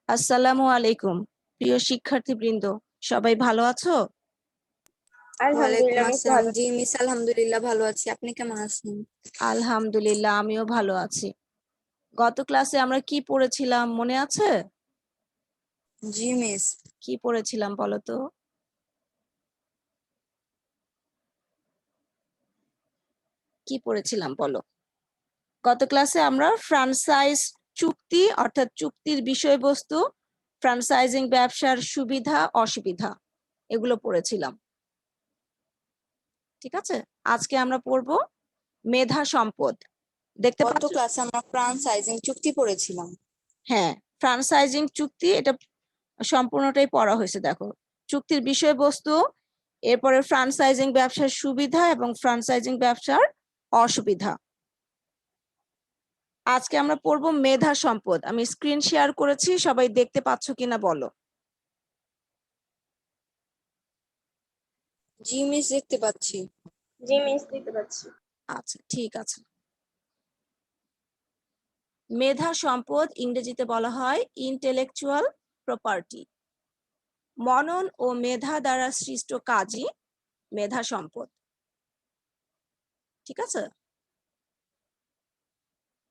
আসসালামু আলাইকুম প্রিয় শিক্ষার্থীবৃন্দ, সবাই ভালো আছো? ওয়ালাইকুম আলহামদুলিল্লাহ মিস আসসালাম। ভালো। জি মিস, আলহামদুলিল্লাহ ভালো আছি। আপনি কেমন আছেন? আলহামদুলিল্লাহ, আমিও ভালো আছি। গত ক্লাসে আমরা কি পড়েছিলাম মনে আছে? জি মিস। কি পড়েছিলাম বলো তো? কি পড়েছিলাম বলো? গত ক্লাসে আমরা ফ্র্যাঞ্চাইজ চুক্তি অর্থাৎ চুক্তির বিষয়বস্তু, ফ্র্যাঞ্চাইজিং ব্যবসার সুবিধা অসুবিধা এগুলো পড়েছিলাম। ঠিক আছে, আজকে আমরা পড়বো মেধা সম্পদ। দেখতে গত পাচ্ছ? ক্লাসে আমরা ফ্রাঞ্চাইজিং চুক্তি পড়েছিলাম। হ্যাঁ, ফ্র্যাঞ্চাইজিং চুক্তি এটা সম্পূর্ণটাই পড়া হয়েছে। দেখো, চুক্তির বিষয়বস্তু, এরপরে ফ্র্যাঞ্চাইজিং ব্যবসার সুবিধা এবং ফ্র্যাঞ্চাইজিং ব্যবসার অসুবিধা। আজকে আমরা পড়বো মেধা সম্পদ। আমি স্ক্রিন শেয়ার করেছি, সবাই দেখতে পাচ্ছ কিনা বলো? জি মিস, দেখতে পাচ্ছি। জি মিস দেখতে পাচ্ছি। আচ্ছা, ঠিক আছে। মেধা সম্পদ ইংরেজিতে বলা হয় ইন্টেলেকচুয়াল প্রপার্টি। মনন ও মেধা দ্বারা সৃষ্ট কাজই মেধা সম্পদ। ঠিক আছে,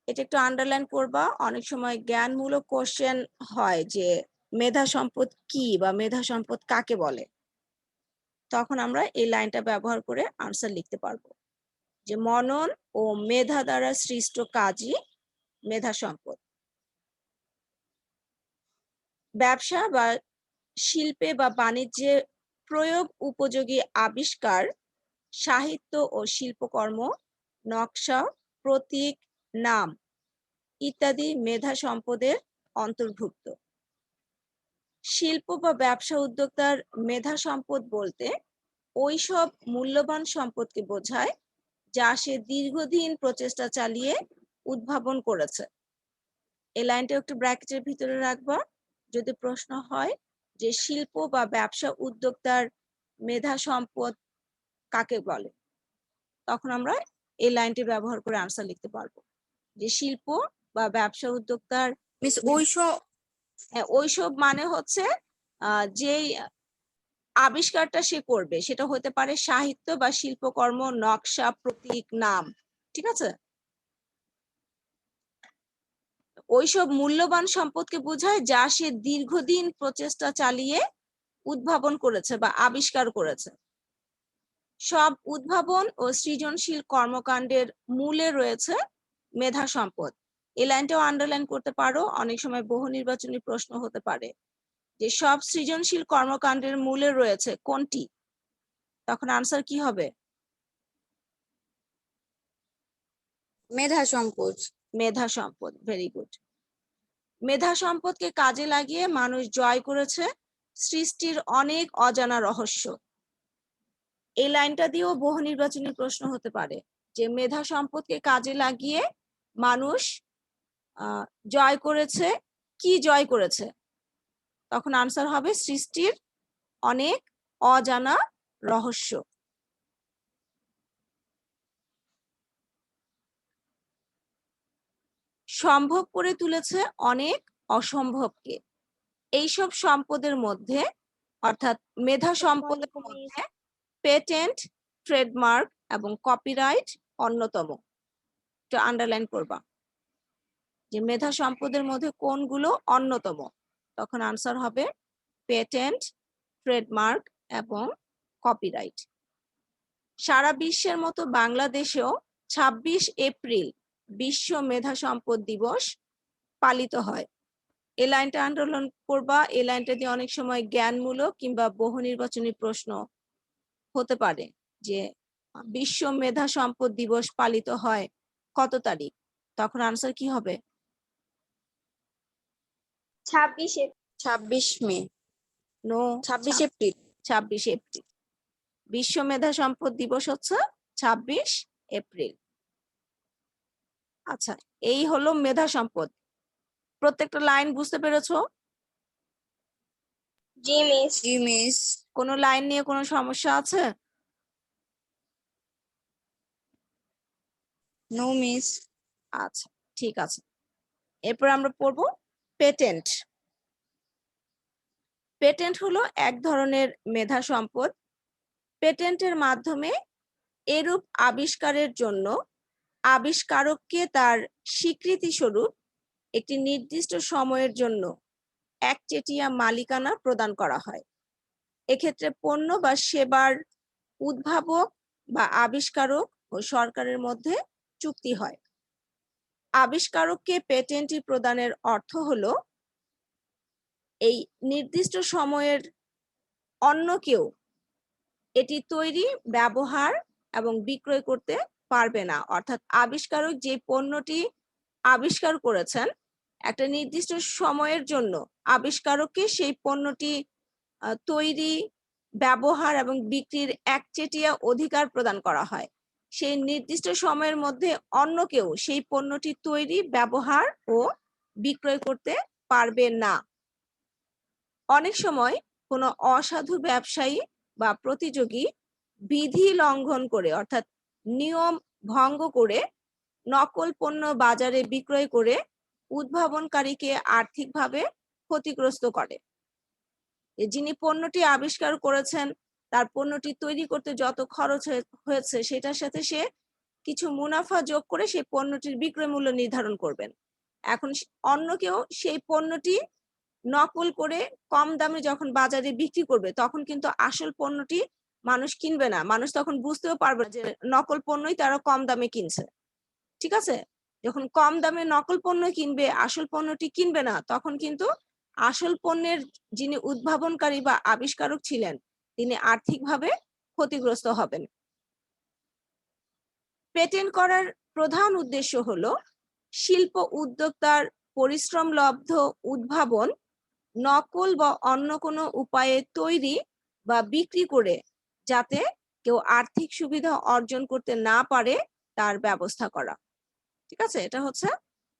এটা একটু আন্ডারলাইন করবা। অনেক সময় জ্ঞানমূলক কোশ্চেন হয় যে মেধা সম্পদ কি বা মেধা সম্পদ কাকে বলে, তখন আমরা এই লাইনটা ব্যবহার করে আনসার লিখতে পারবো যে মনন ও মেধা দ্বারা সৃষ্ট কাজই মেধা সম্পদ। ব্যবসা বা শিল্পে বা বাণিজ্যে প্রয়োগ উপযোগী আবিষ্কার, সাহিত্য ও শিল্পকর্ম, নকশা, প্রতীক, নাম ইত্যাদি মেধা সম্পদের অন্তর্ভুক্ত। শিল্প বা ব্যবসা উদ্যোক্তার মেধা সম্পদ বলতে ওইসব মূল্যবান সম্পদকে বোঝায় যা সে দীর্ঘদিন প্রচেষ্টা চালিয়ে উদ্ভাবন করেছে। এই লাইনটা একটু ব্র্যাকেটের ভিতরে রাখবা। যদি প্রশ্ন হয় যে শিল্প বা ব্যবসা উদ্যোক্তার মেধা সম্পদ কাকে বলে, তখন আমরা এই লাইনটি ব্যবহার করে আনসার লিখতে পারবো যে শিল্প বা ব্যবসা উদ্যোক্তার মিস ওইসব ওইসব মানে হচ্ছে যেই আবিষ্কারটা সে করবে সেটা হতে পারে সাহিত্য বা শিল্পকর্ম, নকশা, প্রতীক, নাম। ঠিক আছে, ওইসব মূল্যবান সম্পদকে বোঝায় যা সে দীর্ঘদিন প্রচেষ্টা চালিয়ে উদ্ভাবন করেছে বা আবিষ্কার করেছে। সব উদ্ভাবন ও সৃজনশীল কর্মকাণ্ডের মূলে রয়েছে মেধা সম্পদ। এই লাইনটাও আন্ডারলাইন করতে পারো, অনেক সময় বহু নির্বাচনী প্রশ্ন হতে পারে যে সব সৃজনশীল কর্মকাণ্ডের মূলে রয়েছে কোনটি, তখন আনসার কি হবে? মেধা সম্পদ। মেধা সম্পদ। Very good. মেধা সম্পদকে কাজে লাগিয়ে মানুষ জয় করেছে সৃষ্টির অনেক অজানা রহস্য। এই লাইনটা দিয়েও বহু নির্বাচনী প্রশ্ন হতে পারে যে মেধা সম্পদকে কাজে লাগিয়ে মানুষ জয় করেছে, কি জয় করেছে, তখন আনসার হবে সৃষ্টির অনেক অজানা রহস্য। সম্ভব করে তুলেছে অনেক অসম্ভবকে। এইসব সম্পদের মধ্যে অর্থাৎ মেধা সম্পদের মধ্যে পেটেন্ট, ট্রেডমার্ক এবং কপিরাইট অন্যতম। একটু আন্ডারলাইন করবা যে মেধা সম্পদের মধ্যে কোনগুলো অন্যতম, তখন আনসার হবে পেটেন্ট, ট্রেডমার্ক এবং কপিরাইট। সারা বিশ্বের মতো বাংলাদেশেও ২৬ এপ্রিল বিশ্ব মেধা সম্পদ দিবস পালিত হয়। এই লাইনটা আন্ডারলাইন করবা। এই লাইনটা দিয়ে অনেক সময় জ্ঞানমূলক কিংবা বহু নির্বাচনী প্রশ্ন হতে পারে যে বিশ্ব মেধা সম্পদ দিবস পালিত হয় কত তারিখ, তখন আনসার কি হবে? 26 মে। No, 26 April. ২৬ এপ্রিল। বিশ্ব মেধা সম্পদ দিবস হচ্ছে ২৬ এপ্রিল। আচ্ছা, এই হলো মেধা সম্পদ। প্রত্যেকটা লাইন বুঝতে পেরেছো? জি মিস। জি মিস। কোনো লাইন নিয়ে কোনো সমস্যা আছে? No miss. আচ্ছা, ঠিক আছে। এরপর আমরা পড়বো পেটেন্ট। পেটেন্ট হলো এক ধরনের মেধা সম্পদ। পেটেন্টের মাধ্যমে এরূপ আবিষ্কারের জন্য আবিষ্কারককে তার স্বীকৃতি স্বরূপ একটি নির্দিষ্ট সময়ের জন্য একচেটিয়া মালিকানা প্রদান করা হয়। এক্ষেত্রে পণ্য বা সেবার উদ্ভাবক বা আবিষ্কারক ও সরকারের মধ্যে চুক্তি হয়। আবিষ্কারককে পেটেন্টটি প্রদানের অর্থ হলো এই নির্দিষ্ট সময়ের অন্য কেউ এটি তৈরি, ব্যবহার এবং বিক্রয় করতে পারবে না। অর্থাৎ আবিষ্কারক যে পণ্যটি আবিষ্কার করেছেন, একটা নির্দিষ্ট সময়ের জন্য আবিষ্কারককে সেই পণ্যটি তৈরি, ব্যবহার এবং বিক্রির একচেটিয়া অধিকার প্রদান করা হয়। সেই নির্দিষ্ট সময়ের মধ্যে অন্য কেউ সেই পণ্যটি তৈরি, ব্যবহার ও বিক্রয় করতে পারবে না। অনেক সময় কোনো অসাধু ব্যবসায়ী বা প্রতিযোগী বিধি লঙ্ঘন করে অর্থাৎ নিয়ম ভঙ্গ করে নকল পণ্য বাজারে বিক্রয় করে উদ্ভাবনকারীকে আর্থিকভাবে ক্ষতিগ্রস্ত করে। যিনি পণ্যটি আবিষ্কার করেছেন তার পণ্যটি তৈরি করতে যত খরচ হয়েছে সেটার সাথে সে কিছু মুনাফা যোগ করে সেই পণ্যটির বিক্রয় মূল্য নির্ধারণ করবেন। এখন অন্য কেউ সেই পণ্যটি নকল করে কম দামে যখন বাজারে বিক্রি করবে তখন কিন্তু আসল পণ্যটি মানুষ কিনবে না। মানুষ তখন বুঝতেও পারবে না যে নকল পণ্যই তারা কম দামে কিনছে। ঠিক আছে? যখন কম দামে নকল পণ্য কিনবে, আসল পণ্যটি কিনবে না, তখন কিন্তু আসল পণ্যের যিনি উদ্ভাবনকারী বা আবিষ্কারক ছিলেন তিনি আর্থিকভাবে ক্ষতিগ্রস্ত হবেন। পেটেন্ট করার প্রধান উদ্দেশ্য হলো শিল্প উদ্যোক্তার পরিশ্রমলব্ধ উদ্ভাবন নকল বা অন্য কোনো উপায়ে তৈরি বা বিক্রি করে যাতে কেউ আর্থিক সুবিধা অর্জন করতে না পারে তার ব্যবস্থা করা। ঠিক আছে? এটা হচ্ছে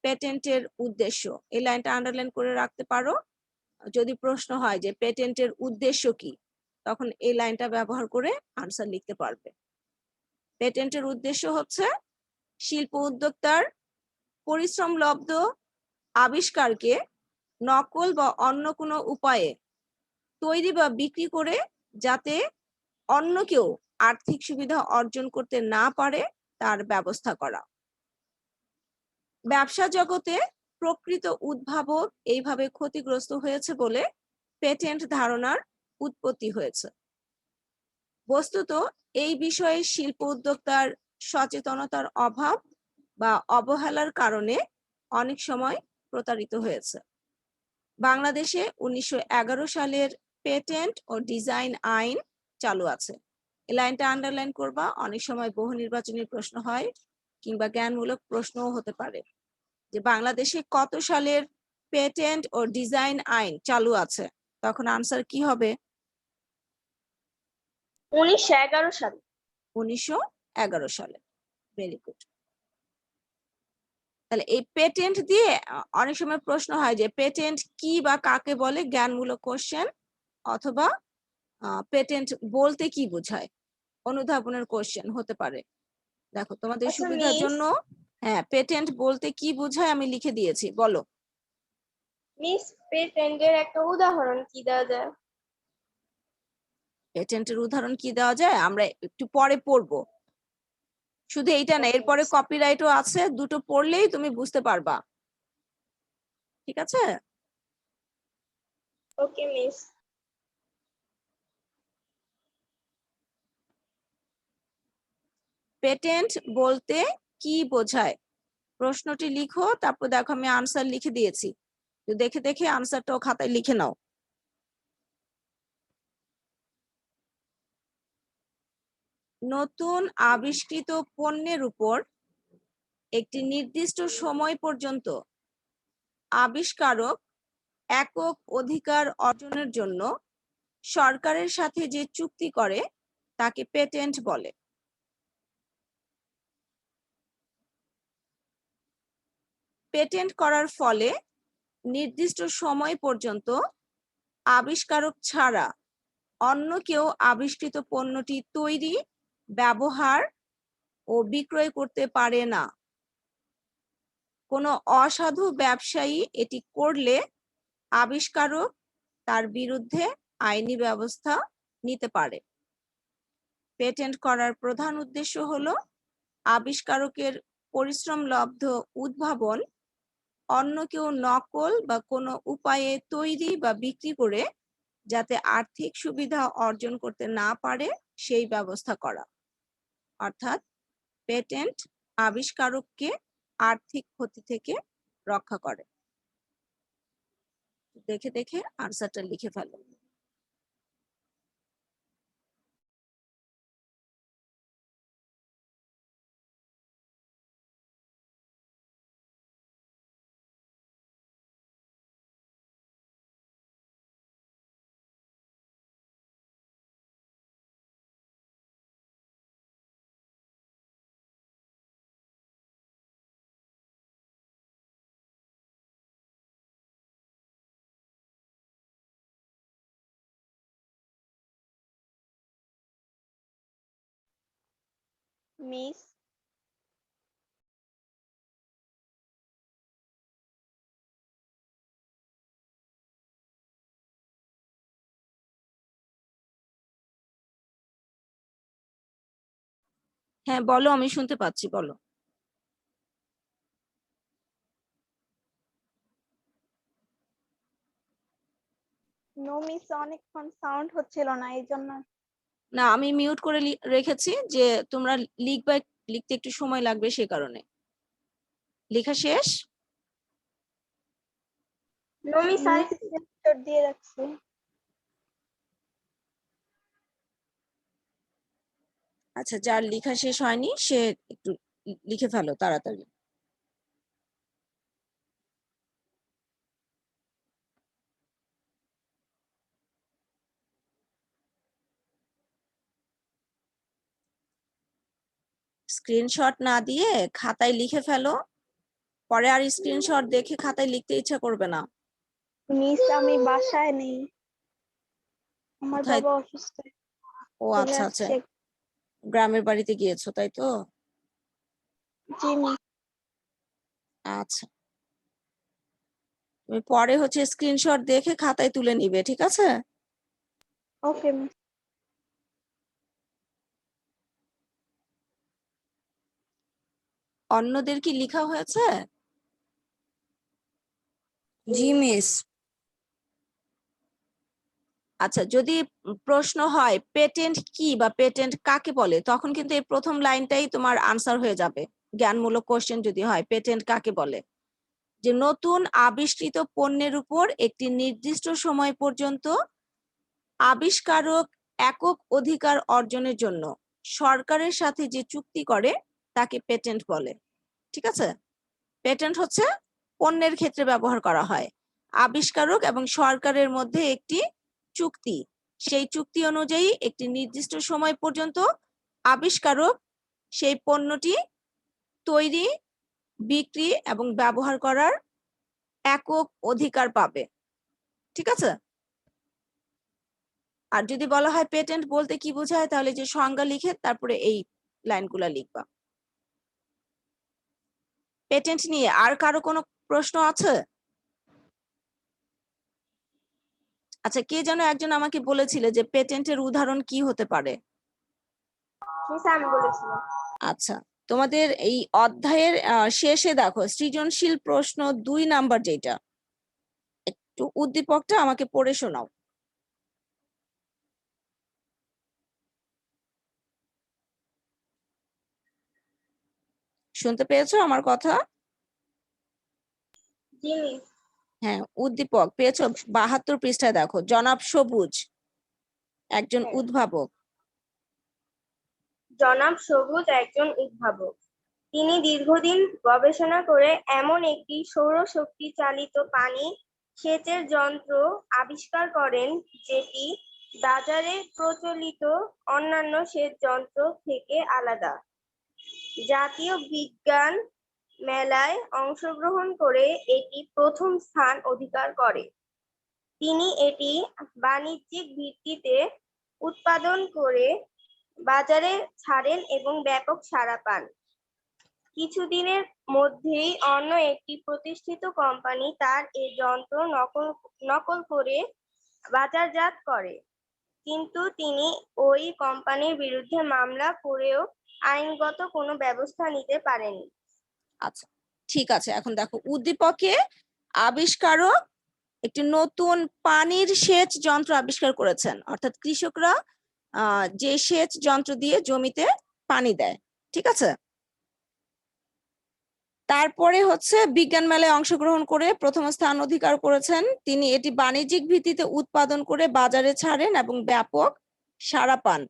পেটেন্টের উদ্দেশ্য। এই লাইনটা আন্ডারলাইন করে রাখতে পারো। যদি প্রশ্ন হয় যে পেটেন্টের উদ্দেশ্য কি, তখন এই লাইনটা ব্যবহার করে আনসার লিখতে পারবে। পেটেন্টের উদ্দেশ্য হচ্ছে শিল্প উদ্যোক্তার পরিশ্রমলব্ধ আবিষ্কারকে নকল বা অন্য কোনো উপায়ে তৈরি বা বিক্রি করে যাতে অন্য কেউ আর্থিক সুবিধা অর্জন করতে না পারে তার ব্যবস্থা করা। ব্যবসা জগতে প্রকৃত উদ্ভাবক এইভাবে ক্ষতিগ্রস্ত হয়েছে বলে পেটেন্ট ধারণার উৎপত্তি হয়েছে। বস্তুত এই বিষয়ে শিল্প উদ্যোক্তার সচেতনতার অভাব বা অবহেলার কারণে অনেক সময় প্রতারিত হয়েছে। বাংলাদেশে 1911 সালের পেটেন্ট ও ডিজাইন আইন চালু আছে। এই লাইনটা আন্ডারলাইন করবা, অনেক সময় বহু নির্বাচনী প্রশ্ন হয় কিংবা জ্ঞানমূলক প্রশ্নও হতে পারে যে বাংলাদেশে কত সালের পেটেন্ট ও ডিজাইন আইন চালু আছে, তখন আনসার কি হবে? 1911 সালে। 1911 সালে। Very good. তাহলে এই পেটেন্ট দিয়ে অনেক সময় প্রশ্ন হয় যে পেটেন্ট কি বা কাকে বলে, জ্ঞানমূলক কোশ্চেন, অথবা পেটেন্ট বলতে কি বোঝায়, অনুধাবনের কোশ্চেন হতে পারে। দেখো তোমাদের আচ্ছা সুবিধার মিস, জন্য হ্যাঁ পেটেন্ট বলতে কি বোঝায় আমি লিখে দিয়েছি, বলো। পেটেন্টের একটা উদাহরণ কি দেওয়া যায়? পেটেন্টের উদাহরণ কি দেওয়া যায় আমরা একটু পরে পড়বো। শুধু এইটা না, Okay, এরপরে miss. কপিরাইটও আছে, দুটো পড়লেই তুমি বুঝতে পারবা। ঠিক আছে? ওকে মিস। পেটেন্ট বলতে কি বোঝায় প্রশ্নটি লিখো, তারপর দেখো আমি আনসার লিখে দিয়েছি, তো দেখে দেখে আনসারটাও খাতায় লিখে নাও। নতুন আবিষ্কৃত পণ্যের উপর একটি নির্দিষ্ট সময় পর্যন্ত আবিষ্কারক একক অধিকার অর্জনের জন্য সরকারের সাথে যে চুক্তি করে তাকে পেটেন্ট বলে। পেটেন্ট করার ফলে নির্দিষ্ট সময় পর্যন্ত আবিষ্কারক ছাড়া অন্য কেউ আবিষ্কৃত পণ্যটি তৈরি, ব্যবহার ও বিক্রয় করতে পারে না। কোনো অসাধু ব্যবসায়ী এটি করলে আবিষ্কারক তার বিরুদ্ধে আইনি ব্যবস্থা নিতে পারে। পেটেন্ট করার প্রধান উদ্দেশ্য হলো আবিষ্কারকের পরিশ্রমলব্ধ উদ্ভাবন অন্য কেউ নকল বা কোনো উপায়ে তৈরি বা বিক্রি করে যাতে আর্থিক সুবিধা অর্জন করতে না পারে সেই ব্যবস্থা করা। অর্থাৎ পেটেন্ট আবিষ্কারককে আর্থিক ক্ষতি থেকে রক্ষা করে। দেখে দেখে আনসারটা লিখে ফেলো। মিস। হ্যাঁ বলো, আমি শুনতে পাচ্ছি, বলো। নো মিস, অনেকক্ষণ সাউন্ড হচ্ছিল না এই জন্য। না, আমি মিউট করে রেখেছি যে তোমরা লিখবা, লিখতে একটু সময় লাগবে সে কারণে। লেখা শেষ? নো মিস, আরেক স্ক্রিনশট দিয়ে রাখছি। আচ্ছা, যার লেখা শেষ হয়নি সে একটু লিখে ফেলো তাড়াতাড়ি। স্ক্রিনশট না দিয়ে খাতায় লিখে ফেলো, পরে আর স্ক্রিনশট দেখে খাতায় লিখতে ইচ্ছা করবে না। মিস, আমি বাসায় নেই, আমার কোথায়? বাবা অসুস্থ। ও চলে আচ্ছা আচ্ছা, আসছে। গ্রামের বাড়িতে গিয়েছো তাই তো? জি মিস। আচ্ছা, তুমি পরে স্ক্রিনশট দেখে খাতায় তুলে নিবে, ঠিক আছে? ওকে মিস। অন্যদের কি লেখা হয়েছে? জি মিস। আচ্ছা, যদি প্রশ্ন হয় পেটেন্ট কি বা পেটেন্ট কাকে বলে, তখন কিন্তু এই প্রথম লাইনটাই তোমার আনসার হয়ে যাবে। জ্ঞানমূলক কোশ্চেন যদি হয় পেটেন্ট কাকে বলে, যে নতুন আবিষ্কৃত পণ্যের উপর একটি নির্দিষ্ট সময় পর্যন্ত আবিষ্কারক একক অধিকার অর্জনের জন্য সরকারের সাথে যে চুক্তি করে তাকে পেটেন্ট বলে। ঠিক আছে? পেটেন্ট হচ্ছে পণ্যের ক্ষেত্রে ব্যবহার করা হয়। আবিষ্কারক এবং সরকারের মধ্যে একটি চুক্তি, সেই চুক্তি অনুযায়ী একটি নির্দিষ্ট সময় পর্যন্ত আবিষ্কারক সেই পণ্যটি তৈরি, বিক্রি এবং ব্যবহার করার একক অধিকার পাবে। ঠিক আছে? আর যদি বলা হয় পেটেন্ট বলতে কি বোঝায়, তাহলে যে সংজ্ঞা লিখে তারপরে এই লাইনগুলা লিখবা। পেটেন্ট নিয়ে আর কারো কোনো প্রশ্ন আছে? আচ্ছা, কে যেন একজন আমাকে বলেছিলে যে পেটেন্টের উদাহরণ কি হতে পারে? মিস, আমি বলেছিলাম। আচ্ছা, তোমাদের এই অধ্যায়ের শেষে দেখো সৃজনশীল প্রশ্ন 2 নাম্বার, যেটা একটু উদ্দীপকটা আমাকে পড়ে শোনাও। শুনতে পেয়েছো আমার কথা? জি মিস। হ্যাঁ, উদ্দীপক পেয়েছো? 72 পৃষ্ঠায় দেখো, জনাব সবুজ একজন হ্যাঁ। উদ্ভাবক। জনাব সবুজ একজন উদ্ভাবক। তিনি দীর্ঘদিন গবেষণা করে এমন একটি সৌরশক্তি চালিত পানি সেচের যন্ত্র আবিষ্কার করেন যেটি বাজারে প্রচলিত অন্যান্য সেচ যন্ত্র থেকে আলাদা। জাতীয় বিজ্ঞান মেলায় অংশগ্রহণ করে এটি প্রথম স্থান অধিকার করে। তিনি এটি বাণিজ্যিক ভিত্তিতে উৎপাদন করে বাজারে ছাড়েন এবং ব্যাপক সাড়া পান। কিছুদিনের মধ্যেই অন্য একটি প্রতিষ্ঠিত কোম্পানি তার এই যন্ত্র নকল করে বাজারজাত করে, কিন্তু তিনি ওই কোম্পানির বিরুদ্ধে মামলা করেও আইনগত কোনো ব্যবস্থা নিতে পারেননি। আচ্ছা, ঠিক আছে। এখন দেখো, উদ্দীপকে আবিষ্কারক একটি নতুন পানির সেচ যন্ত্র আবিষ্কার করেছেন, অর্থাৎ কৃষকরা যে সেচ যন্ত্র দিয়ে জমিতে পানি দেয়, ঠিক আছে। তারপরে হচ্ছে বিজ্ঞান মেলায় অংশগ্রহণ করে প্রথম স্থান অধিকার করেছেন তিনি। এটি বাণিজ্যিক ভিত্তিতে উৎপাদন করে বাজারে ছাড়েন এবং ব্যাপক সাড়া পান।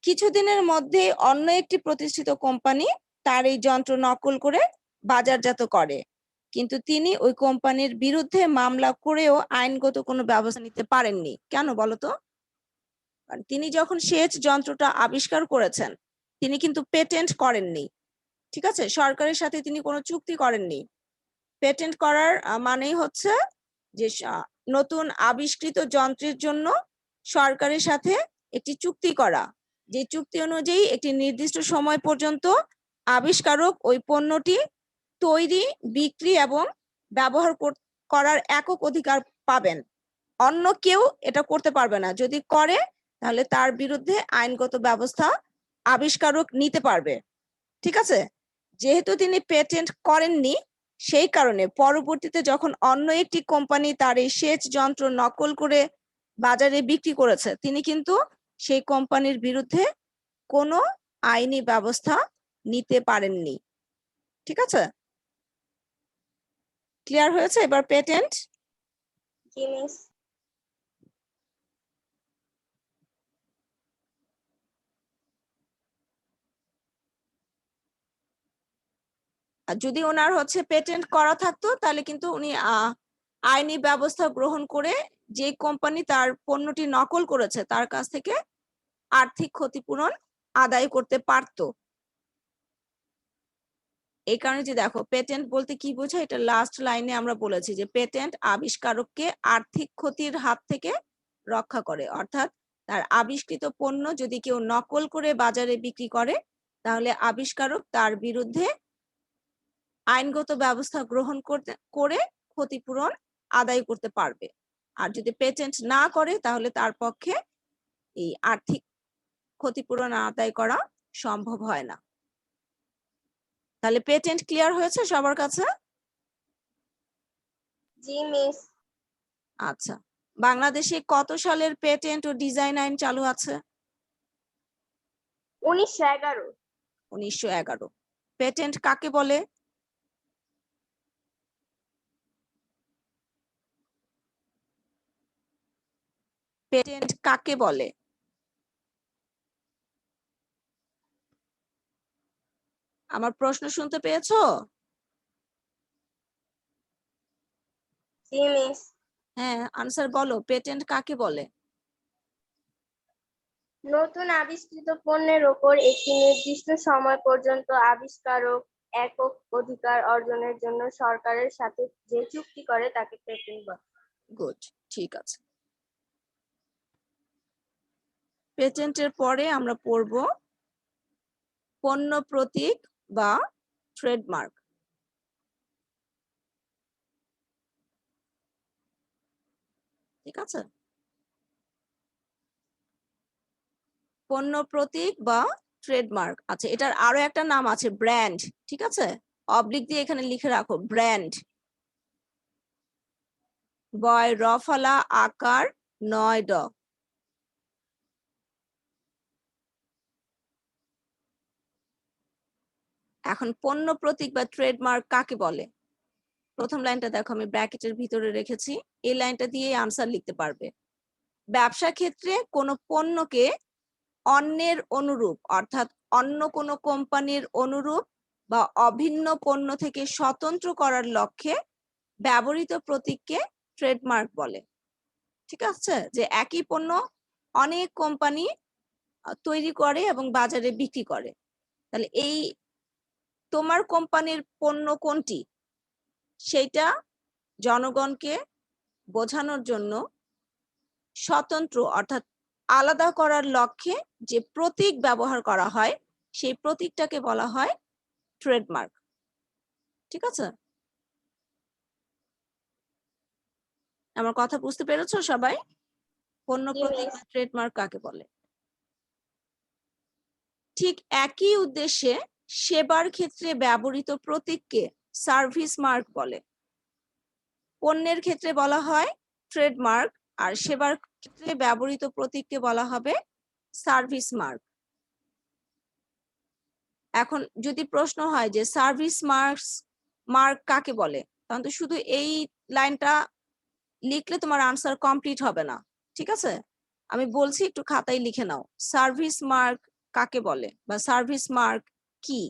কিছুদিনের মধ্যে অন্য একটি প্রতিষ্ঠিত কোম্পানি তার এই যন্ত্র নকল করে বাজারজাত করে, কিন্তু তিনি ওই কোম্পানির বিরুদ্ধে মামলা করেও আইনগত কোনো ব্যবস্থা নিতে পারেননি। কেন বলতো? কারণ তিনি যখন সেচ যন্ত্রটা আবিষ্কার করেছেন, তিনি কিন্তু পেটেন্ট করেননি, ঠিক আছে। সরকারের সাথে তিনি কোনো চুক্তি করেননি। পেটেন্ট করার মানেই হচ্ছে যে নতুন আবিষ্কৃত যন্ত্রের জন্য সরকারের সাথে একটি চুক্তি করা, যে চুক্তি অনুযায়ী একটি নির্দিষ্ট সময় পর্যন্ত আবিষ্কারক ওই পণ্যটি তৈরি, বিক্রি এবং ব্যবহার করার একক অধিকার পাবেন। অন্য কেউ এটা করতে পারবে না। যদি করে তাহলে তার বিরুদ্ধে আইনগত ব্যবস্থা আবিষ্কারক নিতে পারবে, ঠিক আছে। যেহেতু তিনি পেটেন্ট করেননি, সেই কারণে পরবর্তীতে যখন অন্য একটি কোম্পানি তার এই সেচ যন্ত্র নকল করে বাজারে বিক্রি করেছে, তিনি কিন্তু সেই কোম্পানির বিরুদ্ধে কোনো আইনি ব্যবস্থা নিতে পারেননি, ঠিক আছে। ক্লিয়ার হয়েছে এবার পেটেন্ট? জি মিস। আর যদি ওনার হচ্ছে পেটেন্ট করা থাকতো তাহলে কিন্তু উনি আইনি ব্যবস্থা গ্রহণ করে যে কোম্পানি তার পণ্যটি নকল করেছে তার কাছ থেকে আর্থিক ক্ষতিপূরণ আদায় করতে পারতো। এই কারণে যে দেখো, পেটেন্ট বলতে কি বোঝায়, এটা লাস্ট লাইনে আমরা বলেছি যে পেটেন্ট আবিষ্কারককে আর্থিক ক্ষতির হাত থেকে রক্ষা করে। অর্থাৎ তার আবিষ্কৃত পণ্য যদি কেউ নকল করে বাজারে বিক্রি করে, তাহলে আবিষ্কারক তার বিরুদ্ধে আইনগত ব্যবস্থা গ্রহণ করে ক্ষতিপূরণ আদায় করতে পারবে। আর যদি পেটেন্ট না করে তাহলে তার পক্ষে এই আর্থিক ক্ষতিপূরণ আদায় করা সম্ভব হয় না। তাহলে পেটেন্ট ক্লিয়ার হয়েছে সবার কাছে? জি মিস। আচ্ছা, বাংলাদেশে কত সালের পেটেন্ট ও ডিজাইন আইন চালু আছে? 1911। 1911। পেটেন্ট কাকে বলে? পেটেন্ট কাকে বলে? আমার প্রশ্ন শুনতে পেয়েছো? জি মিস। হ্যাঁ, আনসার বলো, পেটেন্ট কাকে বলে? নতুন আবিষ্কৃত পণ্যের ওপর একটি নির্দিষ্ট সময় পর্যন্ত আবিষ্কারক একক অধিকার অর্জনের জন্য সরকারের সাথে যে চুক্তি করে তাকে পেটেন্ট বলে। গুড, ঠিক আছে। পেটেন্টের পরে আমরা পড়ব পণ্য প্রতীক বা ট্রেডমার্ক। ঠিক আছে, পণ্য প্রতীক বা ট্রেডমার্ক। আচ্ছা, এটার আরো একটা নাম আছে, ব্র্যান্ড। ঠিক আছে, অবলিক দিয়ে এখানে লিখে রাখো, ব্র্যান্ড। বয় রফলা আকার 9 ড। এখন পণ্য প্রতীক বা ট্রেডমার্ক কাকে বলে? প্রথম লাইনটা দেখো, আমি ব্র্যাকেটের ভিতরে রেখেছি। এই লাইনটা দিয়ে আনসার লিখতে পারবে। ব্যবসা ক্ষেত্রে কোনো পণ্যকে অন্যের অনুরূপ, অর্থাৎ অন্য কোনো কোম্পানির অনুরূপ বা অভিন্ন পণ্য থেকে স্বতন্ত্র করার লক্ষ্যে ব্যবহৃত প্রতীককে ট্রেডমার্ক বলে। ঠিক আছে, যে একই পণ্য অনেক কোম্পানি তৈরি করে এবং বাজারে বিক্রি করে। তাহলে এই তোমার কোম্পানির পণ্য কোনটি, সেইটা জনগণকে বোঝানোর জন্য স্বতন্ত্র অর্থাৎ আলাদা করার লক্ষ্যে যে প্রতীক ব্যবহার করা হয়, সেই প্রতীকটাকে বলা হয় ট্রেডমার্ক। ঠিক আছে, আমার কথা বুঝতে পেরেছো সবাই? পণ্য জি, প্রতীক মিস। বা ট্রেডমার্ক কাকে বলে? ঠিক একই উদ্দেশ্যে সেবার ক্ষেত্রে ব্যবহৃত প্রতীককে সার্ভিস মার্ক বলে। পণ্যের ক্ষেত্রে বলা হয় ট্রেডমার্ক, আর সেবার ক্ষেত্রে ব্যবহৃত প্রতীককে বলা হবে সার্ভিস মার্ক। এখন যদি প্রশ্ন হয় যে সার্ভিস মার্ক কাকে বলে, তখন তো শুধু এই লাইনটা লিখলে তোমার আনসার কমপ্লিট হবে না, ঠিক আছে? আমি বলছি একটু খাতায় লিখে নাও, সার্ভিস মার্ক কাকে বলে বা সার্ভিস মার্ক কি?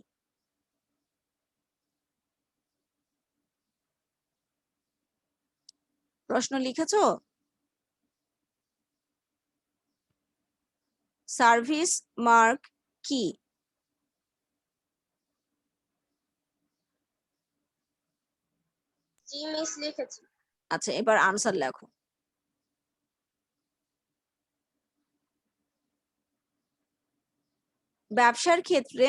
প্রশ্ন লিখেছো? সার্ভিস মার্ক কি? জি মিস, লিখেছি। আচ্ছা, এবার আনসার লেখো। ব্যবসার ক্ষেত্রে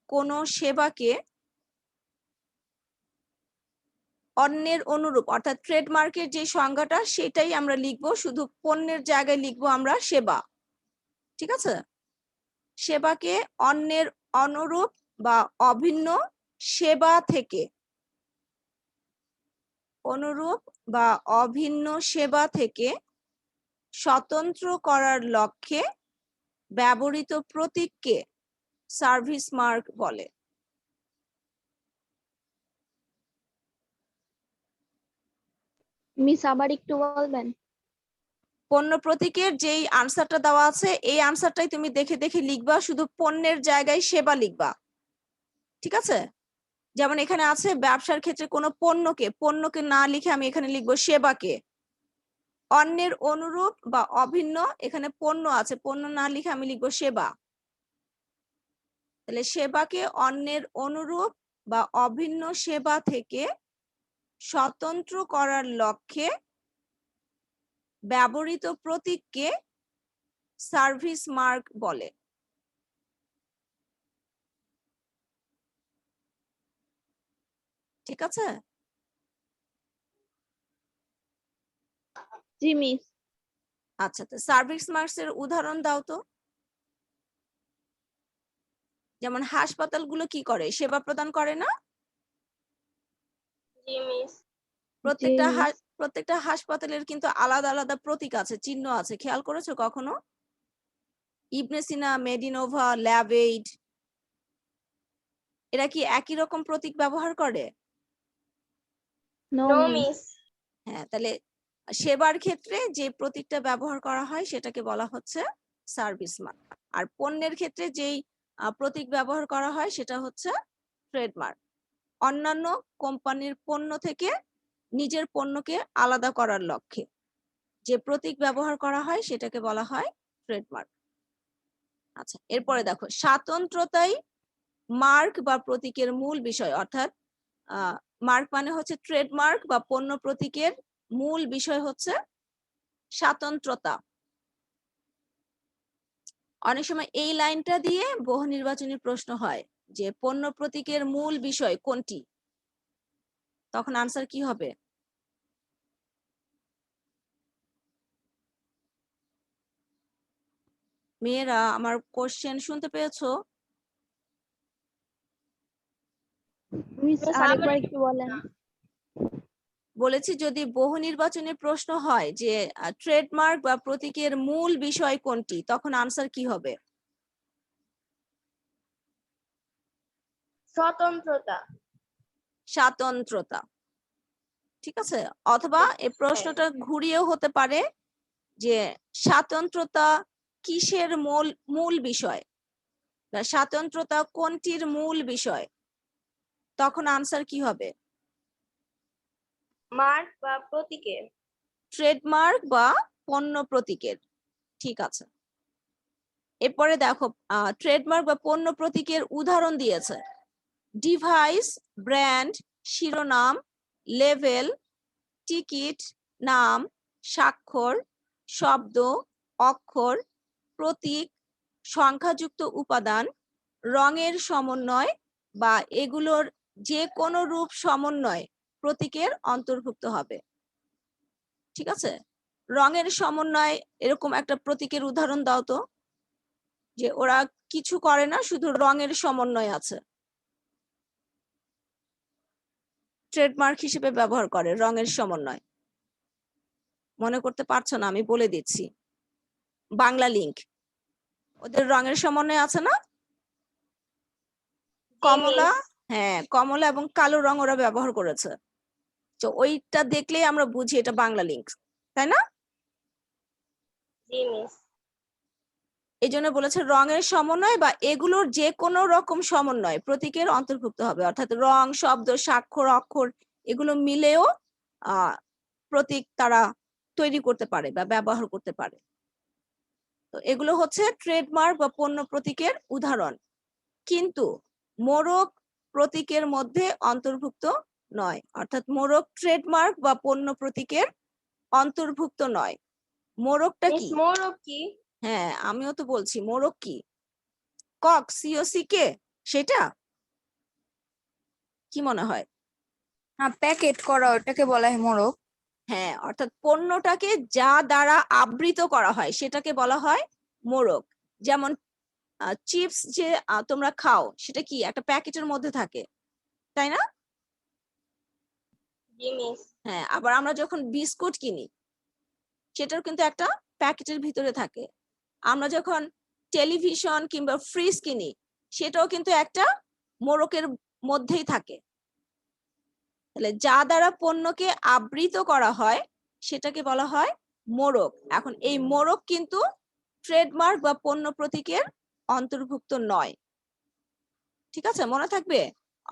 কোনো সেবাকে অন্যের অনুরূপ, অর্থাৎ ট্রেডমার্কের যে সংজ্ঞাটা সেটাই আমরা লিখবো, শুধু পণ্যের জায়গায় লিখবো আমরা সেবা, ঠিক আছে? সেবাকে অন্যের অনুরূপ বা অভিন্ন সেবা থেকে স্বতন্ত্র করার লক্ষ্যে ব্যবহৃত প্রতীককে সার্ভিস মার্ক বলে। মিস আবার একটু বলবেন? পণ্য প্রতীকের যেই আনসারটা দেওয়া আছে এই আনসারটাই তুমি দেখে দেখে লিখবা, শুধু পণ্যের জায়গায় সেবা লিখবা, ঠিক আছে? যেমন এখানে আছে ব্যবসার ক্ষেত্রে কোনো পণ্যকে না লিখে আমি এখানে লিখবো সেবাকে। অন্যের অনুরূপ বা অভিন্ন, এখানে পণ্য আছে, পণ্য না লিখে আমি লিখবো সেবা। তাহলে সেবাকে অন্যের অনুরূপ বা অভিন্ন সেবা থেকে স্বতন্ত্র করার লক্ষ্যে ব্যবহৃত প্রতীককে সার্ভিস মার্ক বলে। ঠিক আছে? জি মিস। আচ্ছা, তো সার্ভিস মার্কস এর উদাহরণ দাও তো। যেমন হাসপাতালগুলো কি করে, সেবা প্রদান করে না? জি মিস। প্রত্যেকটা হাসপাতালের কিন্তু আলাদা আলাদা প্রতীক আছে, চিহ্ন আছে, খেয়াল করেছো কখনো? ইবনে সিনা, মেডিনোভা, ল্যাবএইড, এরা কি একই রকম প্রতীক ব্যবহার করে? No no miss. মিস। হ্যাঁ, তাহলে সেবার ক্ষেত্রে যে প্রতীকটা ব্যবহার করা হয় সেটাকে বলা হচ্ছে সার্ভিস মার্ক, আর পণ্যের ক্ষেত্রে যেই প্রতীক ব্যবহার করা হয় সেটা হচ্ছে ট্রেডমার্ক। অন্যান্য কোম্পানির পণ্য থেকে নিজের পণ্যকে আলাদা করার লক্ষ্যে যে প্রতীক ব্যবহার করা হয় সেটাকে বলা হয় ট্রেডমার্ক। আচ্ছা, এরপরে দেখো, স্বাতন্ত্রতাই মার্ক বা প্রতীকের মূল বিষয়, অর্থাৎ মার্ক মানে হচ্ছে ট্রেডমার্ক বা পণ্য প্রতীকের মূল বিষয় হচ্ছে স্বাতন্ত্রতা। অনেক সময় এই লাইনটা দিয়ে বহু নির্বাচনী প্রশ্ন হয় যে পণ্য প্রতীকের মূল বিষয় কোনটি, তখন আনসার কি হবে? মেয়েরা আমার কোশ্চেন শুনতে পেয়েছো? মিস মিস আরেকবার আবার একটু বলেন। বলেছি যদি বহু নির্বাচনী প্রশ্ন হয় যে ট্রেডমার্ক বা প্রতীকের মূল বিষয় কোনটি, তখন আনসার কি হবে? স্বতন্ত্রতা। স্বাতন্ত্রতা, ঠিক আছে? অথবা এই প্রশ্নটা ঘুরিয়েও হতে পারে যে স্বাতন্ত্রতা কিসের মূল বিষয় বা স্বাতন্ত্রতা কোনটির মূল বিষয়, তখন আনসার কি হবে? মার্ক বা প্রতীকের। ট্রেডমার্ক বা পণ্য প্রতীকের, ঠিক আছে। এরপরে দেখো, ট্রেডমার্ক বা পণ্য প্রতীকের উদাহরণ দিয়েছে। ডিভাইস, ব্র্যান্ড, শিরোনাম, লেভেল, টিকিট, নাম, স্বাক্ষর, শব্দ, অক্ষর, প্রতীক, সংখ্যাযুক্ত উপাদান, রঙের সমন্বয় বা এগুলোর যে কোনো রূপ সমন্বয় প্রতীকের অন্তর্ভুক্ত হবে। ঠিক আছে, রঙের সমন্বয় এরকম একটা প্রতীকের উদাহরণ দাও তো, যে ওরা কিছু করে না, শুধু রঙের সমন্বয় আছে, ট্রেডমার্ক হিসেবে ব্যবহার করে রঙের সমন্বয়। মনে করতে পারছো না, আমি বলে দিচ্ছি। বাংলা লিংক, ওদের রঙের সমন্বয় আছে না, কমলা, হ্যাঁ কমলা এবং কালো রং ওরা ব্যবহার করেছে, তো ওইটা দেখলেই আমরা বুঝি এটা বাংলা লিংক, তাই না? জি মিস। এই জন্য বলেছে রঙের সমন্বয় বা এগুলোর যে কোনো রকম সমন্বয় প্রতীকের অন্তর্ভুক্ত হবে, অর্থাৎ রং, শব্দ, স্বাক্ষর, অক্ষর এগুলো মিলেও প্রতীক তারা তৈরি করতে পারে বা ব্যবহার করতে পারে। তো এগুলো হচ্ছে ট্রেডমার্ক বা পণ্য প্রতীকের উদাহরণ, কিন্তু মোড়ক প্রতীকের মধ্যে অন্তর্ভুক্ত নয়, অর্থাৎ মোড়ক ট্রেডমার্ক বা পণ্য প্রতীকের অন্তর্ভুক্ত নয়। মোড়কটা মিস কি? মোরক কি? হ্যাঁ আমিও তো বলছি মোড়ক কি, কক সিওসি কে, সেটা কি মনে হয়? হ্যাঁ, প্যাকেট করা ওটাকে বলা হয় মোড়ক। হ্যাঁ, অর্থাৎ পণ্যটাকে যা দ্বারা আবৃত করা হয় সেটাকে বলা হয় মোড়ক। যেমন চিপস যে তোমরা খাও সেটা কি একটা প্যাকেটের মধ্যে থাকে, তাই না? জি মিস। হ্যাঁ, আবার আমরা যখন বিস্কুট কিনি সেটাও কিন্তু একটা প্যাকেটের ভিতরে থাকে। আমরা যখন টেলিভিশন কিংবা ফ্রিজ কিনি সেটাও কিন্তু একটা মোড়কের মধ্যেই থাকে। তাহলে যা দ্বারা পণ্যকে আবৃত করা হয় সেটাকে বলা হয় মোড়ক। এখন এই মোড়ক কিন্তু ট্রেডমার্ক বা পণ্য প্রতীকের অন্তর্ভুক্ত নয়। ঠিক আছে, মনে থাকবে।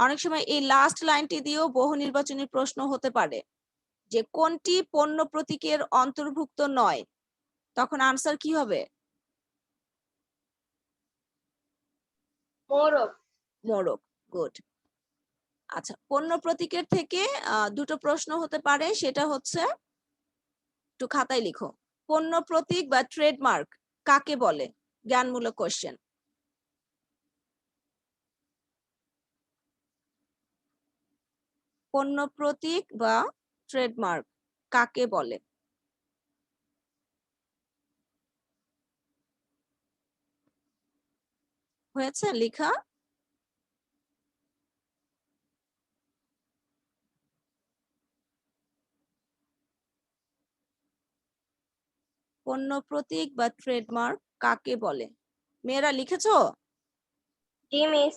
অনেক সময় এই লাস্ট লাইনটি দিয়েও বহু নির্বাচনী প্রশ্ন হতে পারে যে কোনটি পণ্য প্রতীকের অন্তর্ভুক্ত নয়, তখন আনসার কি হবে? মোরক। মোড়ক। গুড। আচ্ছা, পণ্য প্রতীকের থেকে দুটো প্রশ্ন হতে পারে, সেটা হচ্ছে একটু খাতায় লিখো, পণ্য প্রতীক বা ট্রেডমার্ক কাকে বলে? জ্ঞানমূলক কোশ্চেন। পণ্য প্রতীক বা ট্রেডমার্ক কাকে বলে? হয়েছে লেখা? পণ্য প্রতীক বা ট্রেডমার্ক কাকে বলে? মেয়েরা লিখেছো? জি মিস।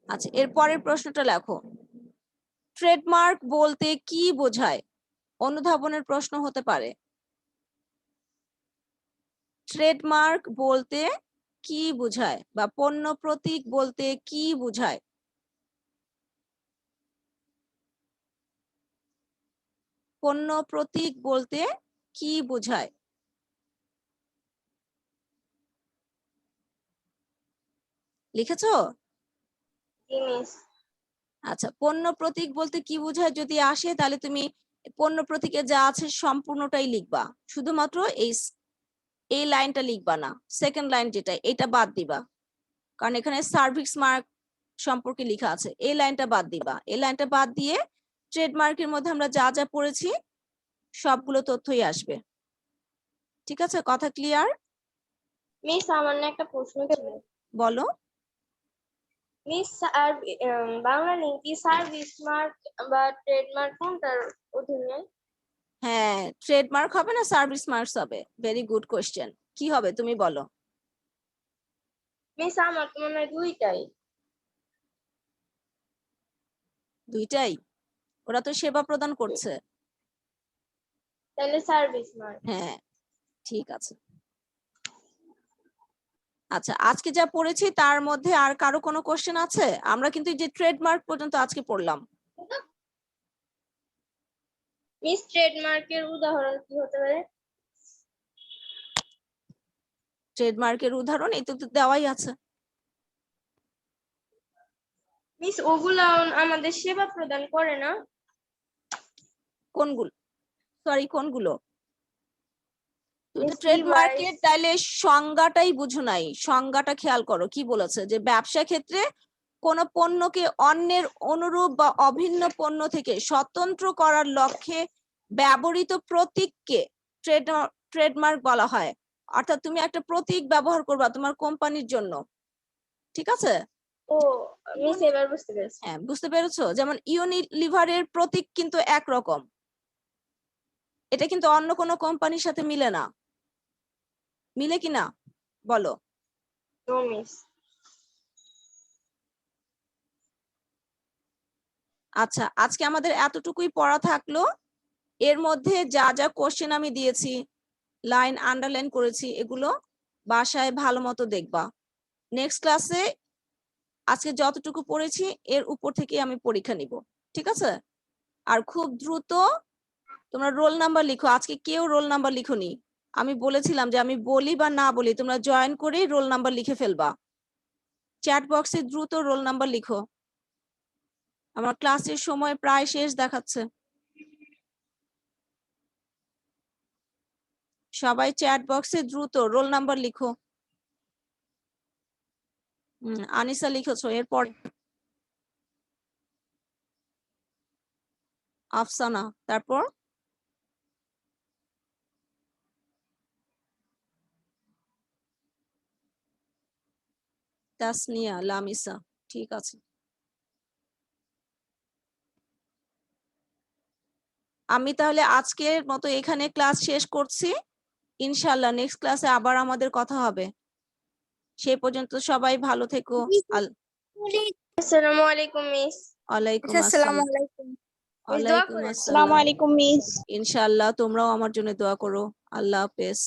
আচ্ছা, এর পরের প্রশ্নটা লেখো, ট্রেডমার্ক বলতে কি বোঝায়? অনুধাবনের প্রশ্ন হতে পারে। ট্রেডমার্ক বলতে কি বোঝায় বা পণ্য প্রতীক বলতে কি বোঝায়? পণ্য প্রতীক বলতে কি বোঝায়? লিখেছো? জি মিস। আচ্ছা, পণ্য প্রতীক বলতে কি বোঝায় যদি আসে তাহলে তুমি পণ্য প্রতীকে যা আছে সম্পূর্ণটাই লিখবা, শুধুমাত্র এই লাইনটা লিখবা না, সেকেন্ড লাইন যেটা এটা বাদ দিবা, কারণ এখানে সার্ভিস মার্ক সম্পর্কে লেখা আছে, এই লাইনটা বাদ দিবা। এই লাইনটা বাদ দিয়ে ট্রেডমার্কের মধ্যে আমরা যা যা পড়েছি সবগুলো তথ্যই আসবে। ঠিক আছে, কথা ক্লিয়ার? মিস আমার না একটা প্রশ্ন ছিল। বলো। মিস আর বাংলা লিঙ্ক কি সার্ভিস মার্ক বা ট্রেডমার্ক কোনটার অধীনে? হ্যাঁ, ট্রেডমার্ক হবে না সার্ভিস মার্কস হবে। Very good question. কি হবে তুমি বলো? মিস আমার তো মনে হয় দুইটাই। দুইটাই? ওরা তো সেবা প্রদান করছে। তাহলে সার্ভিস মার্ক। হ্যাঁ, ঠিক আছে। আচ্ছা, আজকে যা পড়েছি তার মধ্যে আর কারো কোনো কোশ্চেন আছে? আমরা কিন্তু এই যে ট্রেডমার্ক পর্যন্ত আজকে পড়লাম। মিস ট্রেডমার্কের উদাহরণ কি হতে পারে? ট্রেডমার্কের উদাহরণ এই তো দেওয়াই আছে। মিস ওগুলা আমাদের সেবা প্রদান করে না? কোনগুলো? সরি, কোনগুলো? তুমি তো Miss ট্রেডমার্কের device। তাহলে সংজ্ঞাটাই বুঝো নাই। সংজ্ঞাটা খেয়াল করো, কি বলেছে যে ব্যবসা ক্ষেত্রে কোনো পণ্যকে অন্যের অনুরূপ বা অভিন্ন পণ্য থেকে স্বতন্ত্র করার লক্ষ্যে ব্যবহৃত প্রতীককে ট্রেডমার্ক বলা হয়। অর্থাৎ তুমি একটা প্রতীক ব্যবহার করবা তোমার কোম্পানির জন্য, ঠিক আছে? ও মিস এবার বুঝতে পেরেছি। হ্যাঁ, বুঝতে পেরেছো? যেমন ইউনিলিভারের প্রতীক কিন্তু একরকম, এটা কিন্তু অন্য কোনো কোম্পানির সাথে মিলে না। মিলে কিনা বলো? No miss. আচ্ছা, আজকে আমাদের এতটুকুই পড়া থাকলো। এর মধ্যে যা যা কোশ্চেন আমি দিয়েছি, লাইন আন্ডারলাইন করেছি, এগুলো বাসায় ভালো মতো দেখবা। নেক্সট ক্লাসে আজকে যতটুকু পড়েছি এর উপর থেকে আমি পরীক্ষা নিব, ঠিক আছে? আর খুব দ্রুত তোমরা রোল নাম্বার লিখো। আজকে কেউ রোল নাম্বার লিখোনি, আমি বলেছিলাম যে আমি বলি বা না বলি তোমরা জয়েন করেই রোল নাম্বার লিখে ফেলবা। চ্যাট বক্সে দ্রুত রোল নাম্বার লিখো। আমার ক্লাসের সময় প্রায় শেষ দেখাচ্ছে। সবাই চ্যাট বক্সে দ্রুত রোল নাম্বার লিখো। আনিসা লিখেছো, এরপর আফসানা, তারপর তাসনিয়া, লামিসা, ঠিক আছে। আমি তাহলে আজকের মতো এখানে ক্লাস শেষ করছি। ইনশাআল্লাহ নেক্সট ক্লাসে আবার আমাদের কথা হবে। সেই পর্যন্ত সবাই ভালো থেকো। আসসালামু আলাইকুম মিস। ওয়ালাইকুম আচ্ছা, আসসালামু আসসালাম। আলাইকুম। মিস দোয়া ওয়ালাইকুম করেন। আসসালাম। আসসালামু আলাইকুম মিস। ইনশাআল্লাহ তোমরাও আমার জন্য দোয়া করো। আল্লাহ হাফেজ।